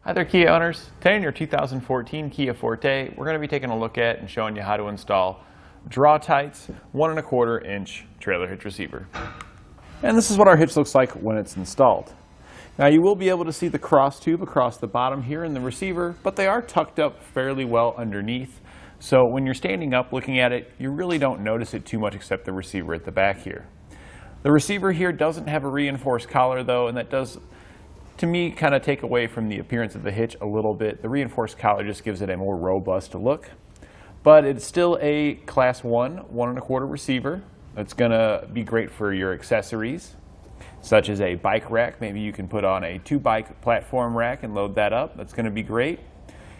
Hi there, Kia owners. Today in your 2014 Kia Forte, we're going to be taking a look at and showing you how to install Draw-Tite's 1 1/4 inch trailer hitch receiver. And this is what our hitch looks like when it's installed. Now you will be able to see the cross tube across the bottom here in the receiver, but they are tucked up fairly well underneath. So when you're standing up looking at it, you really don't notice it too much except the receiver at the back here. The receiver here doesn't have a reinforced collar though, and that does, to me, kind of take away from the appearance of the hitch a little bit. The reinforced collar just gives it a more robust look. But it's still a Class 1, 1 1/4 receiver. It's going to be great for your accessories, such as a bike rack. Maybe you can put on a 2-bike platform rack and load that up. That's going to be great.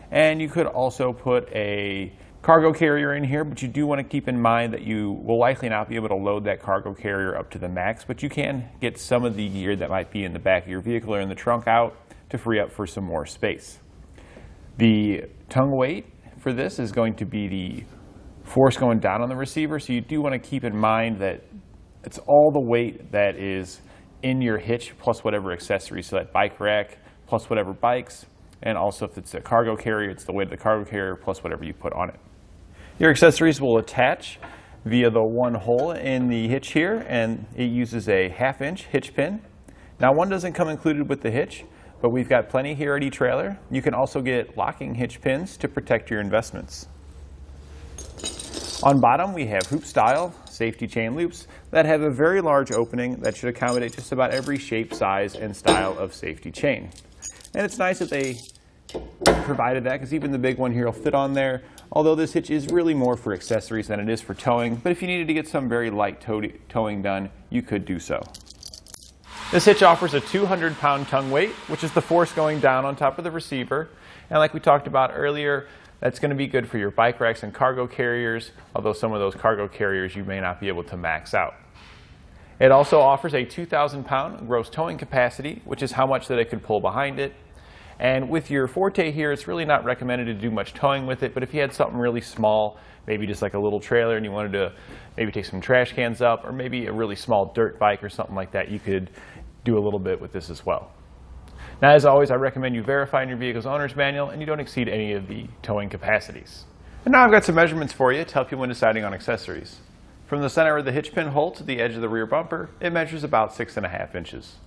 And you could also put a cargo carrier in here, but you do want to keep in mind that you will likely not be able to load that cargo carrier up to the max, but you can get some of the gear that might be in the back of your vehicle or in the trunk out to free up for some more space. The tongue weight for this is going to be the force going down on the receiver, so you do want to keep in mind that it's all the weight that is in your hitch plus whatever accessories, so that bike rack plus whatever bikes, and also if it's a cargo carrier, it's the weight of the cargo carrier plus whatever you put on it. Your accessories will attach via the one hole in the hitch here, and it uses a 1/2 inch hitch pin. Now one doesn't come included with the hitch, but we've got plenty here at eTrailer. You can also get locking hitch pins to protect your investments. On bottom we have hoop style safety chain loops that have a very large opening that should accommodate just about every shape, size, and style of safety chain. And it's nice that they provided that, because even the big one here will fit on there, although this hitch is really more for accessories than it is for towing. But if you needed to get some very light towing done, you could do so. This hitch offers a 200-pound tongue weight, which is the force going down on top of the receiver. And like we talked about earlier, that's going to be good for your bike racks and cargo carriers, although some of those cargo carriers you may not be able to max out. It also offers a 2,000-pound gross towing capacity, which is how much that it could pull behind it. And with your Forte here, it's really not recommended to do much towing with it, but if you had something really small, maybe just like a little trailer, and you wanted to maybe take some trash cans up, or maybe a really small dirt bike or something like that, you could do a little bit with this as well. Now, as always, I recommend you verify in your vehicle's owner's manual and you don't exceed any of the towing capacities. And now I've got some measurements for you to help you when deciding on accessories. From the center of the hitch pin hole to the edge of the rear bumper, it measures about 6.5 inches.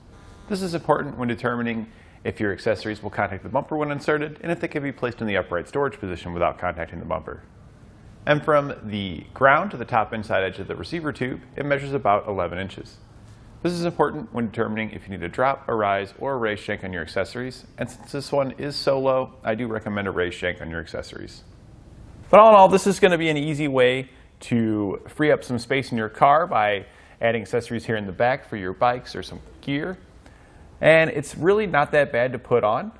This is important when determining if your accessories will contact the bumper when inserted, and if they can be placed in the upright storage position without contacting the bumper. And from the ground to the top inside edge of the receiver tube, it measures about 11 inches. This is important when determining if you need a drop, a rise, or a raised shank on your accessories, and since this one is so low, I do recommend a raised shank on your accessories. But all in all, this is going to be an easy way to free up some space in your car by adding accessories here in the back for your bikes or some gear. And it's really not that bad to put on.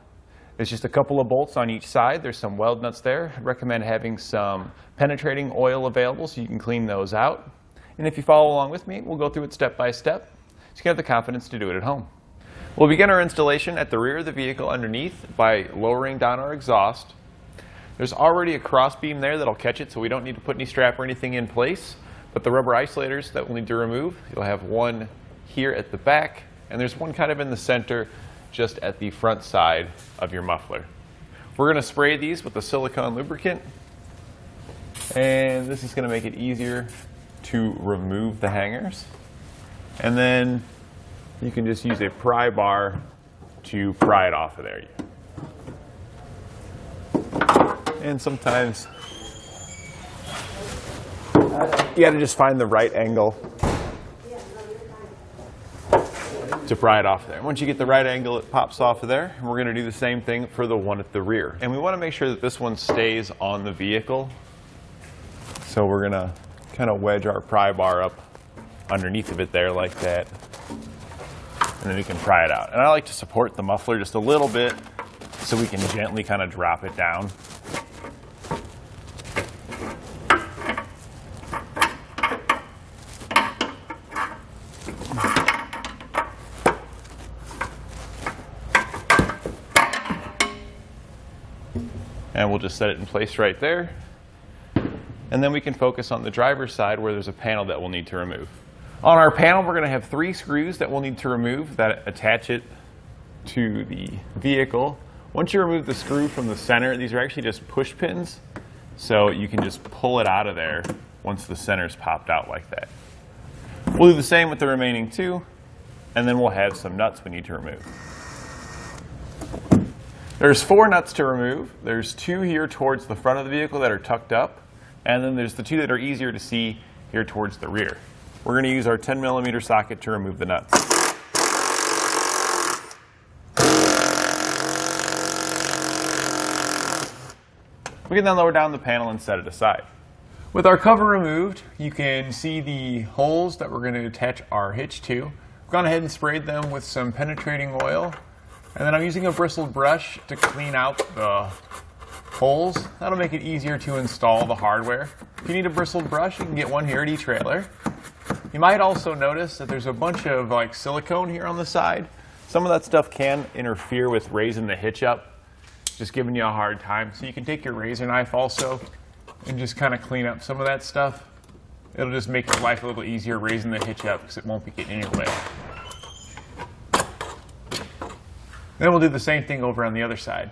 There's just a couple of bolts on each side. There's some weld nuts there. I'd recommend having some penetrating oil available so you can clean those out. And if you follow along with me, we'll go through it step by step so you can have the confidence to do it at home. We'll begin our installation at the rear of the vehicle underneath by lowering down our exhaust. There's already a cross beam there that'll catch it, so we don't need to put any strap or anything in place. But the rubber isolators that we'll need to remove, you'll have one here at the back, and there's one kind of in the center just at the front side of your muffler. We're going to spray these with a silicone lubricant, and this is going to make it easier to remove the hangers. And then you can just use a pry bar to pry it off of there. And sometimes you got to just find the right angle to pry it off there. Once you get the right angle, it pops off of there. And we're going to do the same thing for the one at the rear. And we want to make sure that this one stays on the vehicle. So we're going to kind of wedge our pry bar up underneath of it there like that. And then we can pry it out. And I like to support the muffler just a little bit so we can gently kind of drop it down. And we'll just set it in place right there. And then we can focus on the driver's side where there's a panel that we'll need to remove. On our panel, we're going to have 3 screws that we'll need to remove that attach it to the vehicle. Once you remove the screw from the center, these are actually just push pins, so you can just pull it out of there once the center's popped out like that. We'll do the same with the remaining two, and then we'll have some nuts we need to remove. There's 4 nuts to remove. There's 2 here towards the front of the vehicle that are tucked up, and then there's the 2 that are easier to see here towards the rear. We're going to use our 10mm socket to remove the nuts. We can then lower down the panel and set it aside. With our cover removed, you can see the holes that we're going to attach our hitch to. We've gone ahead and sprayed them with some penetrating oil, and then I'm using a bristled brush to clean out the holes. That'll make it easier to install the hardware. If you need a bristled brush, you can get one here at eTrailer. You might also notice that there's a bunch of silicone here on the side. Some of that stuff can interfere with raising the hitch up, just giving you a hard time. So you can take your razor knife also and just kind of clean up some of that stuff. It'll just make your life a little easier raising the hitch up because it won't be getting in your way. Then we'll do the same thing over on the other side.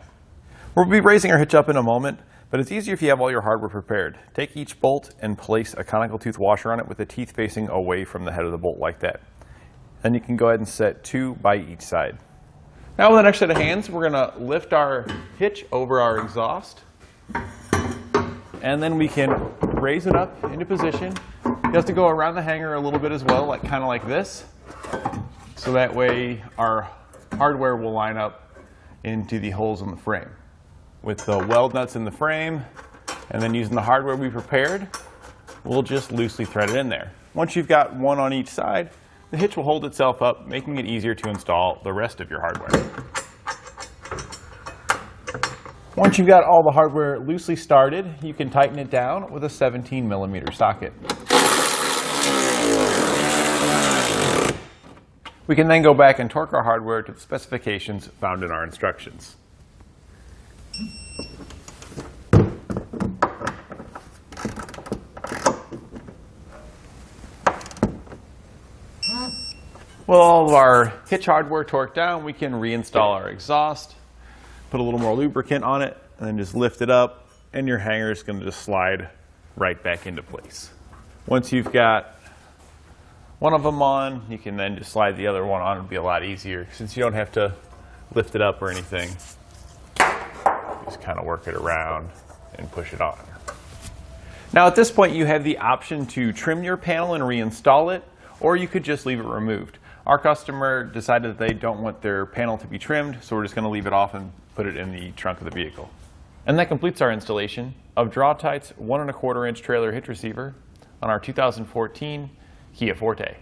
We'll be raising our hitch up in a moment, but it's easier if you have all your hardware prepared. Take each bolt and place a conical tooth washer on it with the teeth facing away from the head of the bolt like that. Then you can go ahead and set 2 by each side. Now with the next set of hands, we're going to lift our hitch over our exhaust, and then we can raise it up into position. You have to go around the hanger a little bit as well, kind of like this, so that way our hardware will line up into the holes in the frame. With the weld nuts in the frame, and then using the hardware we prepared, we'll just loosely thread it in there. Once you've got one on each side, the hitch will hold itself up, making it easier to install the rest of your hardware. Once you've got all the hardware loosely started, you can tighten it down with a 17mm socket. We can then go back and torque our hardware to the specifications found in our instructions. With all of our hitch hardware torqued down, we can reinstall our exhaust, put a little more lubricant on it, and then just lift it up, and your hanger is going to just slide right back into place. Once you've got one of them on, you can then just slide the other one on. It'll be a lot easier since you don't have to lift it up or anything. Just kind of work it around and push it on. Now at this point, you have the option to trim your panel and reinstall it, or you could just leave it removed. Our customer decided that they don't want their panel to be trimmed, so we're just going to leave it off and put it in the trunk of the vehicle. And that completes our installation of Draw-Tite's 1¼ inch trailer hitch receiver on our 2014 Kia Forte.